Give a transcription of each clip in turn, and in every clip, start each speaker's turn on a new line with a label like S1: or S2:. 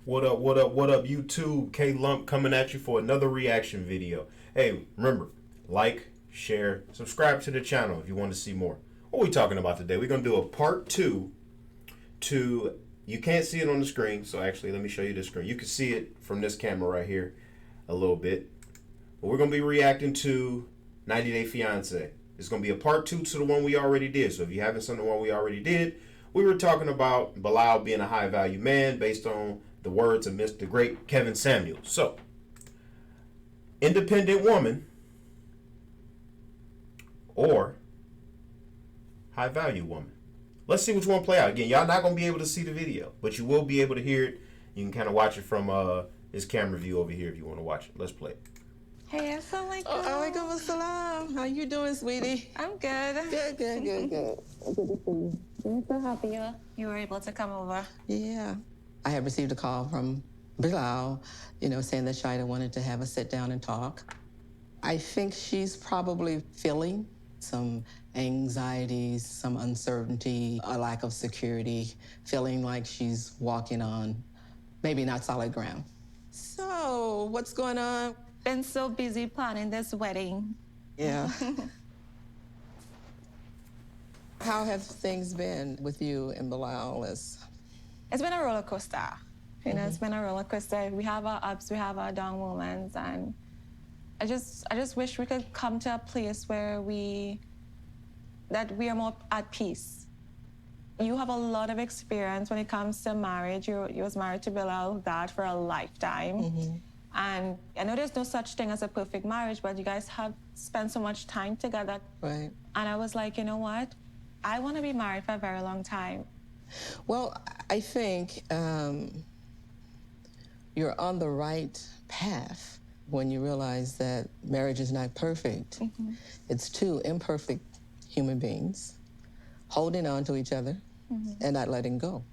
S1: What up, what up, what up, YouTube? K Lump coming at you for another reaction video. Hey, remember, like, share, subscribe to the channel if you want to see more. What are we talking about today? We're going to do a part two to, you can't see it on the screen, so actually let me show you the screen. You can see it from this camera right here a little bit. But we're going to be reacting to 90 Day Fiancé. It's going to be a part two to the one we already did. So if you haven't seen the one we already did, we were talking about Bilal being a high value man based on the words of Mr. Great Kevin Samuel. So, independent woman or high value woman. Let's see which one play out. Again, y'all not going to be able to see the video, but you will be able to hear it. You can kind of watch it from this camera view over here if you want to watch it. Let's play it.
S2: Hey, assalamualaikum.
S3: Alaikum assalam. How you doing, sweetie?
S2: I'm good.
S3: Good. Good to see you.
S2: I'm so happy you were able to come over.
S3: Yeah. I had received a call from Bilal, saying that Shida wanted to have a sit down and talk. I think she's probably feeling some anxieties, some uncertainty, a lack of security, feeling like she's walking on maybe not solid ground. So, what's going on?
S2: Been so busy planning this wedding.
S3: Yeah. How have things been with you and Bilal?
S2: It's been a roller coaster. It's been a roller coaster. We have our ups, we have our down moments, and I just wish we could come to a place where we are more at peace. You have a lot of experience when it comes to marriage. You was married to Bilal Dad for a lifetime. And I know there's no such thing as a perfect marriage, but you guys have spent so much time together.
S3: Right.
S2: And I was like, you know what? I want to be married for a very long time.
S3: Well, I think you're on the right path when you realize that marriage is not perfect. It's two imperfect human beings holding on to each other and not letting go.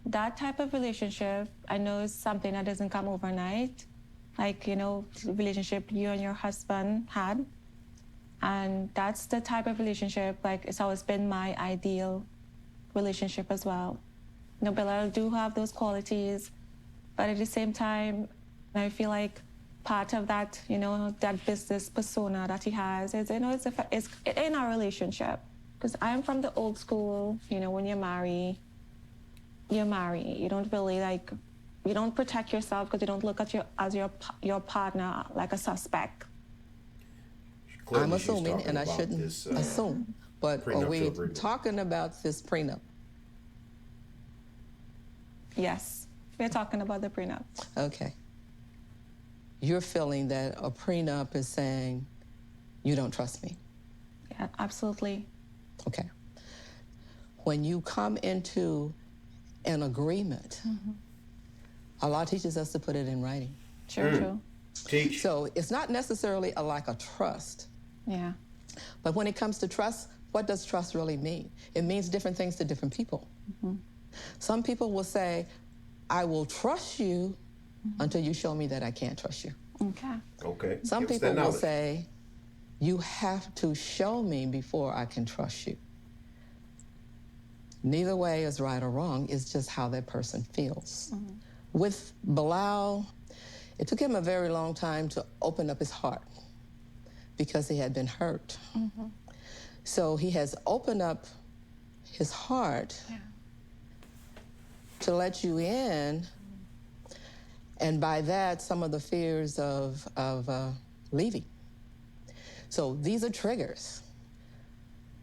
S2: That type of relationship, I know, is something that doesn't come overnight. Like, the relationship you and your husband had. And that's the type of relationship, it's always been my ideal relationship as well. Bilal do have those qualities, but at the same time, I feel like part of that, that business persona that he has is, it's in our relationship. Because I'm from the old school, when you marry, you're married. You don't really you don't protect yourself because you don't look at your partner like a suspect.
S1: Clearly
S3: I'm assuming, and I shouldn't
S1: this,
S3: assume, but are we talking about this prenup?
S2: Yes, we're talking about the prenup.
S3: Okay. You're feeling that a prenup is saying, you don't trust me.
S2: Yeah, absolutely.
S3: Okay. When you come into an agreement, a law teaches us to put it in writing.
S2: True.
S1: Teach.
S3: So it's not necessarily a lack of trust.
S2: Yeah.
S3: But when it comes to trust, what does trust really mean? It means different things to different people. Some people will say, I will trust you until you show me that I can't trust you.
S1: Okay.
S3: Some people will say, you have to show me before I can trust you. Neither way is right or wrong. It's just how that person feels. With Bilal, it took him a very long time to open up his heart because he had been hurt. So he has opened up his heart to let you in, and by that, some of the fears of leaving. So these are triggers.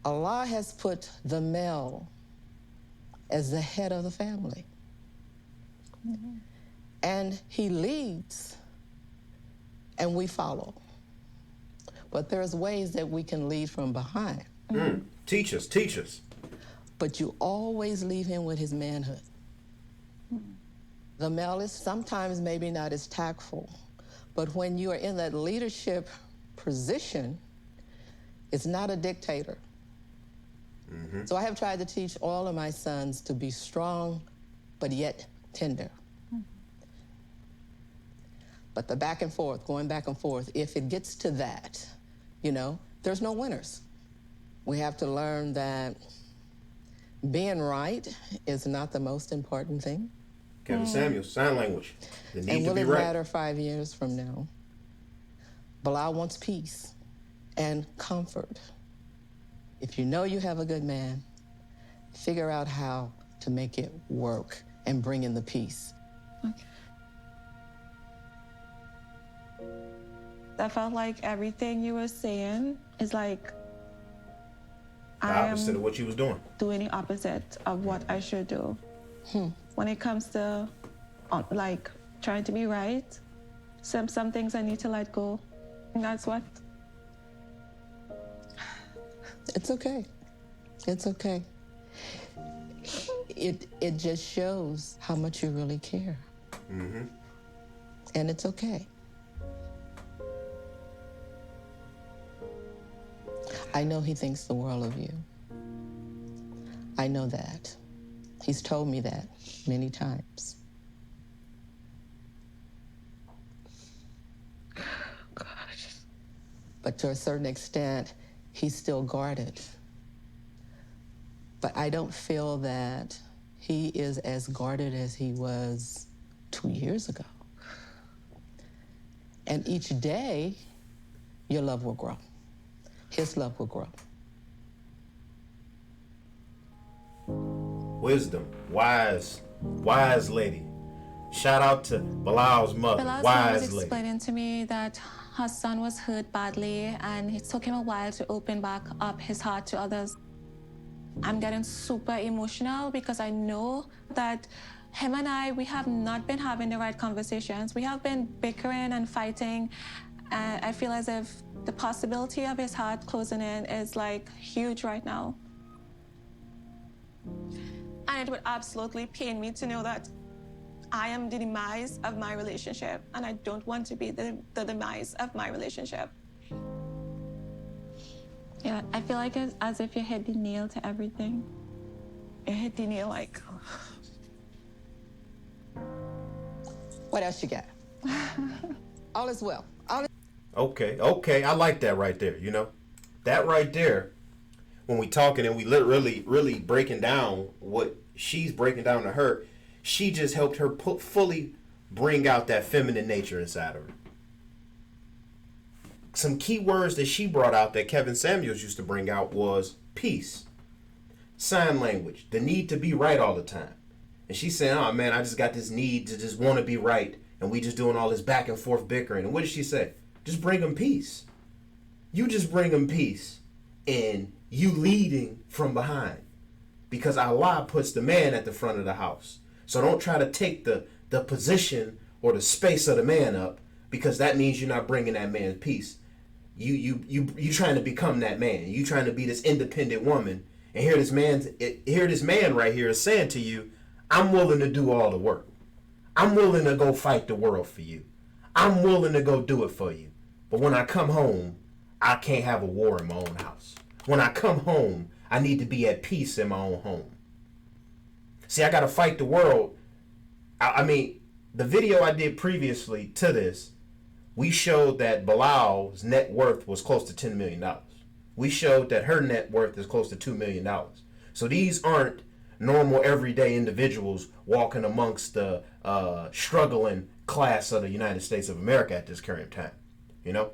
S3: Allah has put the male as the head of the family. And he leads, and we follow. But there's ways that we can lead from behind.
S1: Teach us.
S3: But you always leave him with his manhood. The male is sometimes maybe not as tactful, but when you are in that leadership position, it's not a dictator. So I have tried to teach all of my sons to be strong, but yet tender. But the back and forth, going back and forth, if it gets to that, there's no winners. We have to learn that being right is not the most important thing.
S1: Kevin Samuels, sign language. The need
S3: And
S1: to
S3: will
S1: be
S3: it
S1: right.
S3: matter 5 years from now? Bilal wants peace and comfort. If you know you have a good man, figure out how to make it work and bring in the peace.
S2: Okay. I felt like everything you were saying is like
S1: The opposite of what you was doing.
S2: doing the opposite of what I should do. When it comes to like trying to be right, some things I need to let go. And that's what.
S3: It's okay. It's okay. It just shows how much you really care. And it's okay. I know he thinks the world of you. I know that. He's told me that many times.
S2: Gosh.
S3: But to a certain extent, he's still guarded. But I don't feel that he is as guarded as he was 2 years ago. And each day, your love will grow. His love will grow.
S1: Wisdom, wise lady. Shout out to Bilal's mother,
S2: Bilal's mom was
S1: wise lady.
S2: explaining to me that her son was hurt badly and it took him a while to open back up his heart to others. I'm getting super emotional because I know that him and we have not been having the right conversations. We have been bickering and fighting. And I feel as if the possibility of his heart closing in is like huge right now. And it would absolutely pain me to know that I am the demise of my relationship, and I don't want to be the demise of my relationship. Yeah, I feel like it's as if you hit the nail to everything. You hit the nail like...
S3: What else you got? All is well.
S1: Okay, I like that right there, you know? That right there, when we talking and we really breaking down what she's breaking down to her, she just helped her fully bring out that feminine nature inside of her. Some key words that she brought out that Kevin Samuels used to bring out was peace, sign language, the need to be right all the time. And she's saying, oh man, I just got this need to just want to be right. And we just doing all this back and forth bickering. And what did she say? Just bring them peace. You just bring them peace. And you leading from behind. Because Allah puts the man at the front of the house. So don't try to take the position or the space of the man up, because that means you're not bringing that man peace. You trying to become that man. You trying to be this independent woman. And here this man right here is saying to you, I'm willing to do all the work. I'm willing to go fight the world for you. I'm willing to go do it for you. But when I come home, I can't have a war in my own house. When I come home, I need to be at peace in my own home. See, I got to fight the world. I mean, the video I did previously to this, we showed that Bilal's net worth was close to $10 million. We showed that her net worth is close to $2 million. So these aren't normal everyday individuals walking amongst the struggling class of the United States of America at this current time. You know,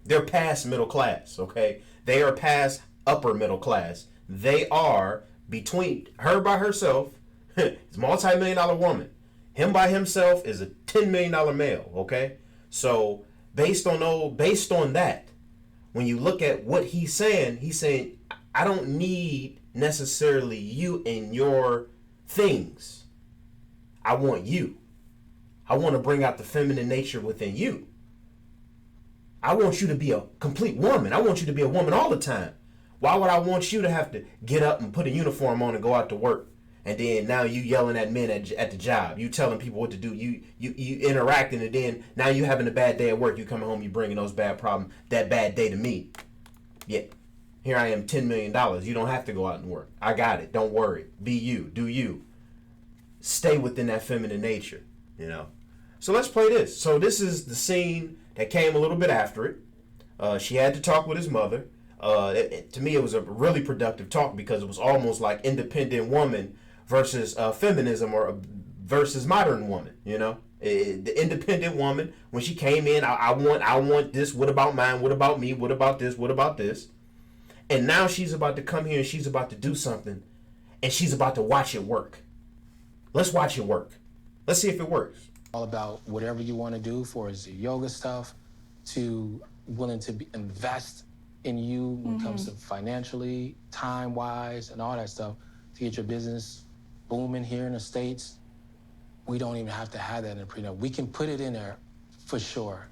S1: they're past middle class. Okay, they are past upper middle class. They are between her by herself. It's a multi-million-dollar woman. Him by himself is a $10 million male. Okay, so based on that, when you look at what he's saying, I don't need necessarily you and your things. I want you. I want to bring out the feminine nature within you. I want you to be a complete woman. I want you to be a woman all the time. Why would I want you to have to get up and put a uniform on and go out to work? And then now you yelling at men at the job. You telling people what to do. You interacting, and then now you having a bad day at work. You coming home, you bringing those bad problems, that bad day to me. Yeah. Here I am, $10 million. You don't have to go out and work. I got it. Don't worry. Be you. Do you. Stay within that feminine nature, you know. So let's play this. So this is the scene that came a little bit after it. She had to talk with his mother. To me, it was a really productive talk because it was almost like independent woman versus feminism, or versus modern woman, you know? The independent woman, when she came in, I want this, what about mine, what about me, what about this, what about this? And now she's about to come here and she's about to do something and she's about to watch it work. Let's watch it work. Let's see if it works.
S4: All about whatever you want to do for is your yoga stuff to willing to invest in you when it comes to financially, time-wise, and all that stuff to get your business booming here in the States. We don't even have to have that in a prenup. We can put it in there for sure.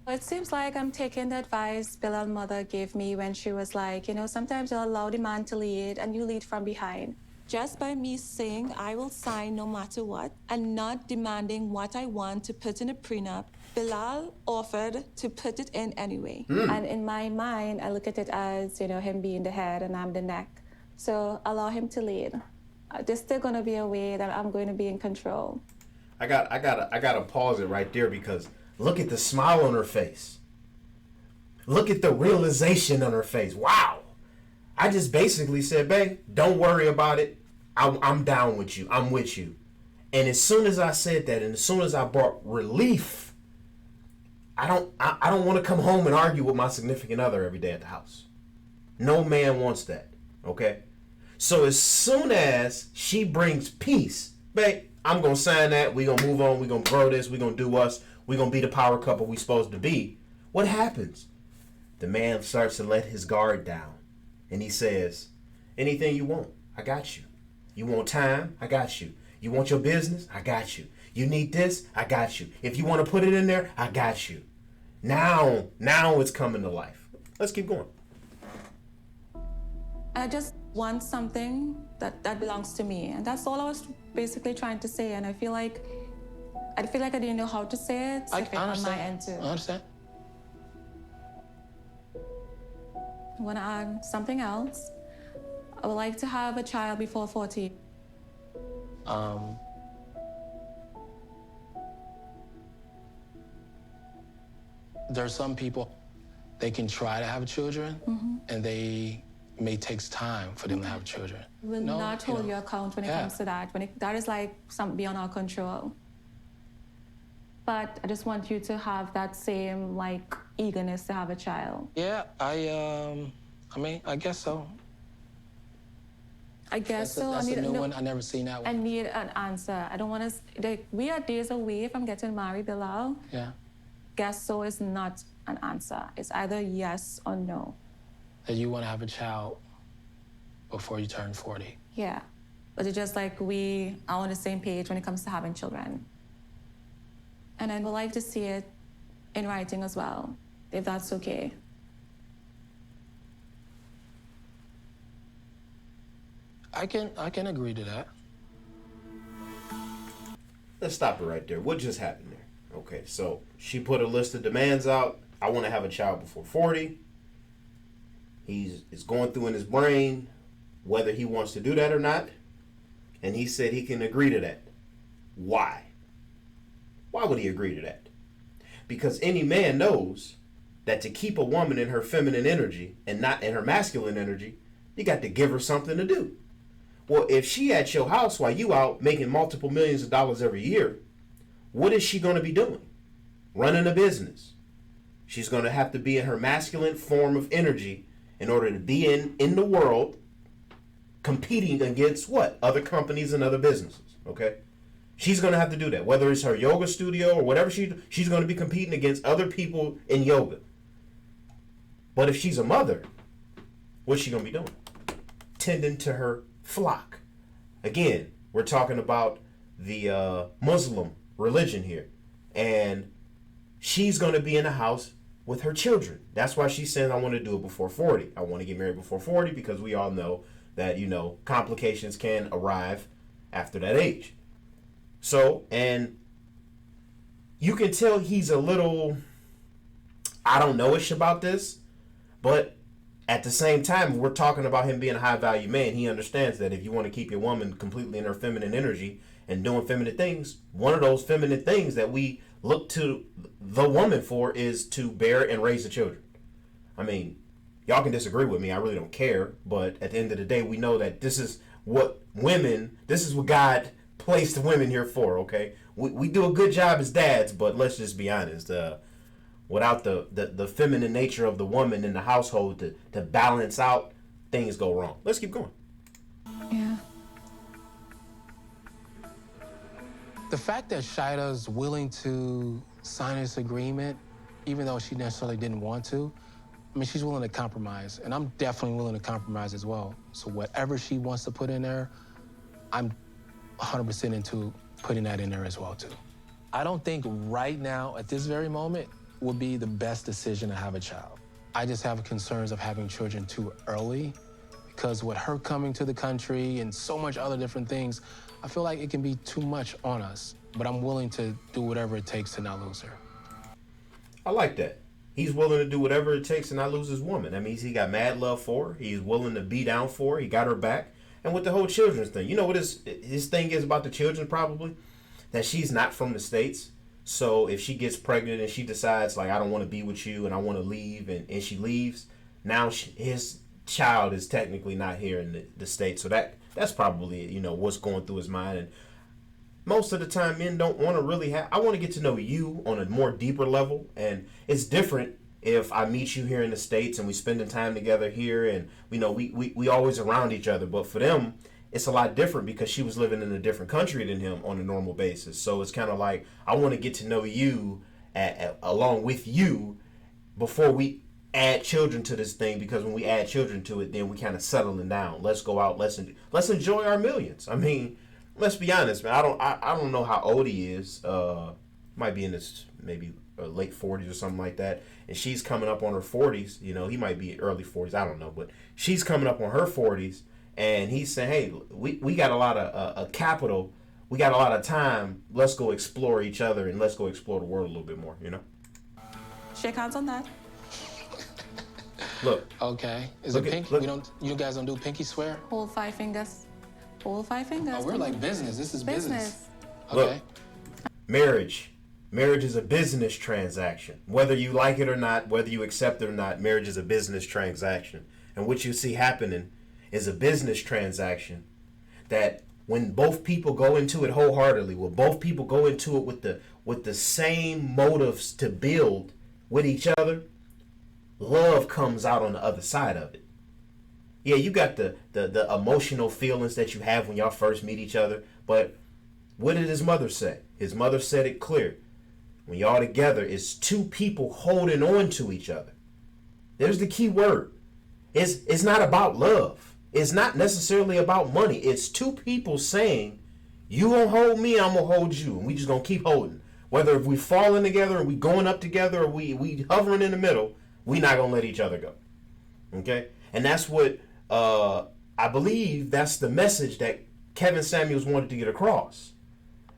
S2: It seems like I'm taking the advice Bilal's mother gave me when she was like, sometimes you'll allow the man to lead and you lead from behind. Just by me saying I will sign no matter what and not demanding what I want to put in a prenup, Bilal offered to put it in anyway. And in my mind, I look at it as, him being the head and I'm the neck. So allow him to lead. There's still gonna be a way that I'm going to be in control.
S1: I gotta pause it right there because look at the smile on her face. Look at the realization on her face. Wow. I just basically said, babe, don't worry about it. I'm down with you. I'm with you. And as soon as I said that, and as soon as I brought relief, I don't want to come home and argue with my significant other every day at the house. No man wants that. Okay? So as soon as she brings peace, babe, I'm going to sign that. We're going to move on. We're going to grow this. We're going to do us. We're going to be the power couple we supposed to be. What happens? The man starts to let his guard down. And he says, anything you want, I got you. You want time? I got you. You want your business? I got you. You need this? I got you. If you want to put it in there, I got you. Now it's coming to life. Let's keep going.
S2: I just want something that belongs to me. And that's all I was basically trying to say. And I feel like I didn't know how to say it.
S4: I
S2: If it on my end
S4: understand.
S2: too.
S4: I understand.
S2: I want to add something else. I would like to have a child before 40.
S4: There are some people, they can try to have children, and they may takes time for them to have children.
S2: Will
S4: No,
S2: not hold you account when it
S4: yeah.
S2: comes to that. That is like something beyond our control. But I just want you to have that same eagerness to have a child.
S4: Yeah, I mean, I guess so.
S2: I guess so.
S4: That's a new one. I never seen that
S2: I
S4: one.
S2: need an answer. I don't want to. We are days away from getting married, Bilal.
S4: Yeah.
S2: Guess so is not an answer. It's either yes or no.
S4: That you want to have a child before you turn 40.
S2: Yeah. But it's just like we are on the same page when it comes to having children. And I would like to see it in writing as well, if that's okay.
S4: I can agree to that.
S1: Let's stop it right there. What just happened there? Okay, so she put a list of demands out. I want to have a child before 40. It's going through in his brain whether he wants to do that or not. And he said he can agree to that. Why? Why would he agree to that? Because any man knows that to keep a woman in her feminine energy and not in her masculine energy, you got to give her something to do. Well, if she at your house while you out making multiple millions of dollars every year, what is she going to be doing? Running a business. She's going to have to be in her masculine form of energy in order to be in the world competing against what? Other companies and other businesses, okay? She's going to have to do that. Whether it's her yoga studio or whatever she's going to be competing against other people in yoga. But if she's a mother, what's she going to be doing? Tending to her flock. Again, we're talking about the Muslim religion here. And she's going to be in the house with her children. That's why she's saying, I want to do it before 40. I want to get married before 40 because we all know that, complications can arrive after that age. So, and you can tell he's a little, I don't know-ish about this, but at the same time, we're talking about him being a high-value man. He understands that if you want to keep your woman completely in her feminine energy and doing feminine things, one of those feminine things that we look to the woman for is to bear and raise the children. I mean, y'all can disagree with me. I really don't care. But at the end of the day, we know that this is what God placed women here for, okay? We do a good job as dads, but let's just be honest. Without the feminine nature of the woman in the household to balance out, things go wrong. Let's keep going.
S2: Yeah.
S4: The fact that Shida's willing to sign this agreement, even though she necessarily didn't want to, I mean, she's willing to compromise, and I'm definitely willing to compromise as well. So whatever she wants to put in there, I'm 100% into putting that in there as well, too. I don't think right now, at this very moment, would be the best decision to have a child. I just have concerns of having children too early, because with her coming to the country and so much other different things, I feel like it can be too much on us, but I'm willing to do whatever it takes to not lose her.
S1: I like that. He's willing to do whatever it takes to not lose his woman. That means he got mad love for her. He's willing to be down for her. He got her back. And with the whole children's thing, you know what his thing is about the children probably? That she's not from the States. So if she gets pregnant and she decides, like, I don't want to be with you and I want to leave, and she leaves, now his child is technically not here in the States. So that's probably, you know, what's going through his mind. And most of the time, men don't want to really have. I want to get to know you on a more deeper level, and it's different if I meet you here in the States and we spending time together here, and you know we always around each other. But for them, it's a lot different because she was living in a different country than him on a normal basis. So it's kind of like I want to get to know you along with you before we add children to this thing, because when we add children to it, then we kind of settling down. Let's go out. Let's enjoy our millions. I mean, let's be honest, man. I don't know how old he is. Might be in his maybe late 40s or something like that. And she's coming up on her 40s. You know, he might be early 40s. I don't know, but she's coming up on her 40s, and he's saying, "Hey, we got a lot of capital. We got a lot of time. Let's go explore each other and let's go explore the world a little bit more." You know.
S2: Shake hands on that.
S1: Look.
S4: Okay. Is it pinky? You guys don't do pinky swear?
S2: Hold 5 fingers. Hold 5 fingers.
S4: Oh, we're like business. This is business. Okay.
S1: Look, marriage is a business transaction. Whether you like it or not, whether you accept it or not, marriage is a business transaction. And what you see happening is a business transaction that when both people go into it wholeheartedly, when both people go into it with the same motives to build with each other, love comes out on the other side of it. Yeah, you got the emotional feelings that you have when y'all first meet each other, but what did his mother say? His mother said it clear. When y'all together, it's two people holding on to each other. There's the key word. It's not about love. It's not necessarily about money. It's two people saying, you gonna hold me, I'm gonna hold you, and we just gonna keep holding. Whether if we falling together, or we going up together, or we hovering in the middle, we not gonna let each other go. Okay? And that's what I believe that's the message that Kevin Samuels wanted to get across.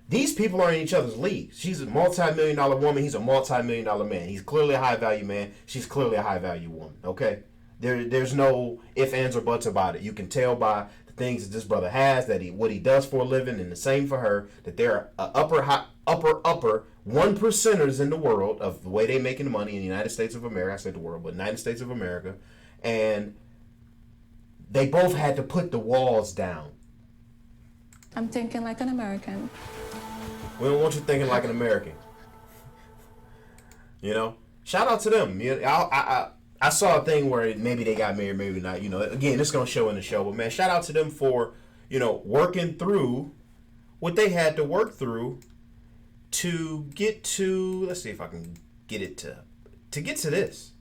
S1: These people are in each other's league. She's a multi-million-dollar woman. He's a multi-million-dollar man. He's clearly a high-value man. She's clearly a high-value woman. Okay? There's no ifs, ands, or buts about it. You can tell by the things that this brother has, that what he does for a living, and the same for her, that they're upper one percenters in the world of the way they're making money in the United States of America. I said the world, but United States of America. And they both had to put the walls down.
S2: I'm thinking like an American.
S1: We don't want you thinking like an American. You know? Shout out to them. You know, I saw a thing where maybe they got married, maybe not. You know, again, it's going to show in the show. But, man, shout out to them for, you know, working through what they had to work through to get to, let's see if I can get it to get to this.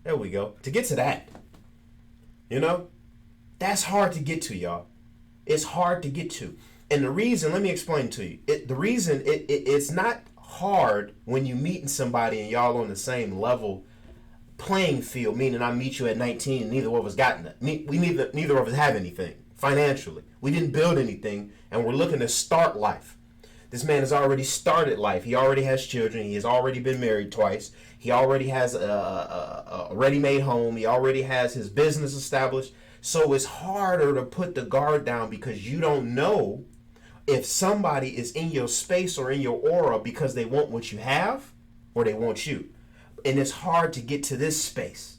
S1: There we go. To get to that. You know? That's hard to get to, y'all. It's hard to get to. And the reason, let me explain to you. It's not hard when you meeting somebody and y'all on the same level playing field, meaning I meet you at 19 and neither of us got nothing. Neither of us have anything financially. We didn't build anything and we're looking to start life. This man has already started life. He already has children. He has already been married twice. He already has a ready-made home. He already has his business established. So it's harder to put the guard down because you don't know if somebody is in your space or in your aura because they want what you have or they want you. And it's hard to get to this space.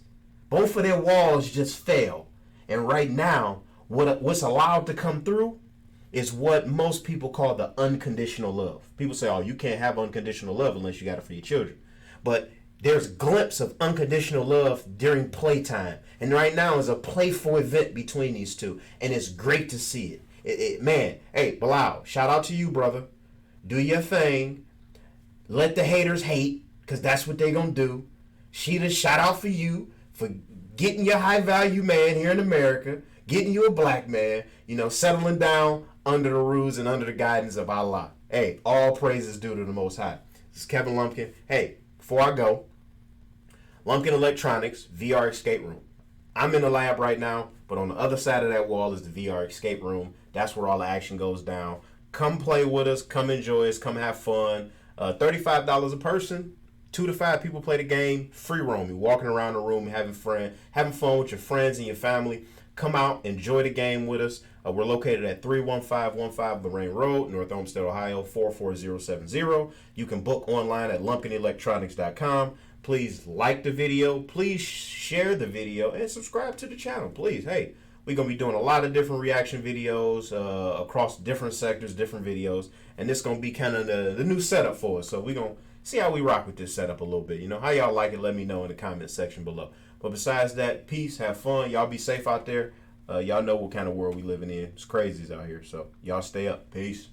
S1: Both of their walls just fell. And right now, what's allowed to come through is what most people call the unconditional love. People say, oh, you can't have unconditional love unless you got it for your children. But there's glimpse of unconditional love during playtime. And right now is a playful event between these two. And it's great to see it. Man, hey, Bilal, shout out to you, brother. Do your thing. Let the haters hate, because that's what they going to do. Sheeta, shout out for you for getting your high value man here in America, getting you a black man, settling down under the rules and under the guidance of Allah. Hey, all praises due to the Most High. This is Kevin Lumpkin. Hey, before I go, Lumpkin Electronics, VR Escape Room. I'm in the lab right now, but on the other side of that wall is the VR Escape Room. That's where all the action goes down. Come play with us. Come enjoy us. Come have fun. $35 a person. 2 to 5 people play the game. Free roaming. Walking around the room, having fun with your friends and your family. Come out, enjoy the game with us. We're located at 31515 Lorraine Road, North Olmsted, Ohio, 44070. You can book online at lumpkinelectronics.com. Please like the video. Please share the video and subscribe to the channel. Please. Hey, we're going to be doing a lot of different reaction videos across different sectors, different videos. And this is going to be kind of the new setup for us. So we're going to see how we rock with this setup a little bit. How y'all like it, let me know in the comment section below. But besides that, peace, have fun. Y'all be safe out there. Y'all know what kind of world we living in. It's crazies out here. So y'all stay up. Peace.